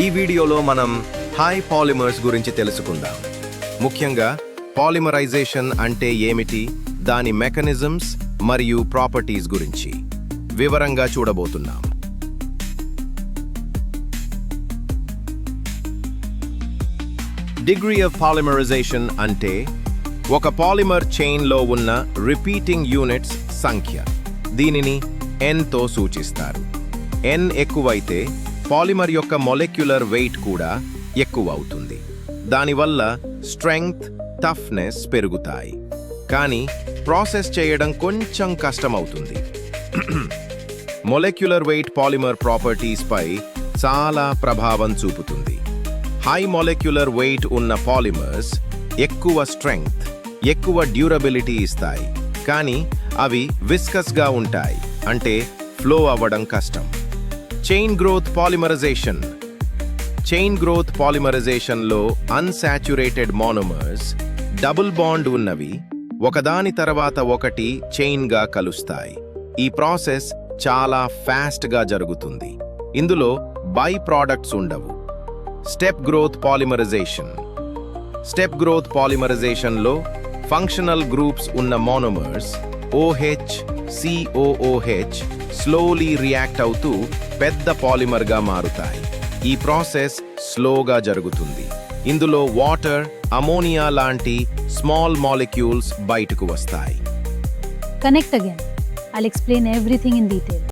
ఈ వీడియోలో మనం హై పాలిమర్స్ గురించి తెలుసుకుందాం. ముఖ్యంగా పాలిమరైజేషన్ అంటే ఏమిటి, దాని మెకానిజమ్స్ మరియు ప్రాపర్టీస్ గురించి వివరంగా చూడబోతున్నాం. డిగ్రీ ఆఫ్ పాలిమరైజేషన్ అంటే ఒక పాలిమర్ చైన్లో ఉన్న రిపీటింగ్ యూనిట్స్ సంఖ్య. దీనిని N తో సూచిస్తారు. N ఎక్కువైతే పాలిమర్ యొక్క మొలిక్యులర్ వెయిట్ కూడా ఎక్కువ అవుతుంది. దానివల్ల స్ట్రెంగ్త్, టఫ్నెస్ పెరుగుతాయి. కానీ ప్రాసెస్ చేయడం కొంచెం కష్టమవుతుంది. మొలిక్యులర్ వెయిట్ పాలిమర్ ప్రాపర్టీస్ పై చాలా ప్రభావం చూపుతుంది. హై మొలిక్యులర్ వెయిట్ ఉన్న పాలిమర్స్ ఎక్కువ స్ట్రెంగ్త్, ఎక్కువ డ్యూరబిలిటీ ఇస్తాయి. కానీ అవి విస్కస్గా ఉంటాయి, అంటే ఫ్లో అవ్వడం కష్టం. Chain growth polymerization. Chain growth పాలిమరైజేషన్లో అన్సాచురేటెడ్ మోనోమర్స్ డబుల్ బాండ్ ఉన్నవి ఒకదాని తర్వాత ఒకటి చైన్గా కలుస్తాయి. ఈ ప్రాసెస్ చాలా ఫాస్ట్గా జరుగుతుంది. ఇందులో బై ప్రోడక్ట్స్ ఉండవు. Step growth polymerization. Step growth పాలిమరైజేషన్లో ఫంక్షనల్ గ్రూప్స్ ఉన్న monomers OH, COOH slowly react అవుతూ పెద్ద పాలిమర్గా మారుతాయి. ఈ ప్రాసెస్ స్లోగా జరుగుతుంది. ఇందులో వాటర్, అమోనియా లాంటి స్మాల్ మాలిక్యూల్స్ బయటకు వస్తాయి. Connect again. I'll explain everything in detail.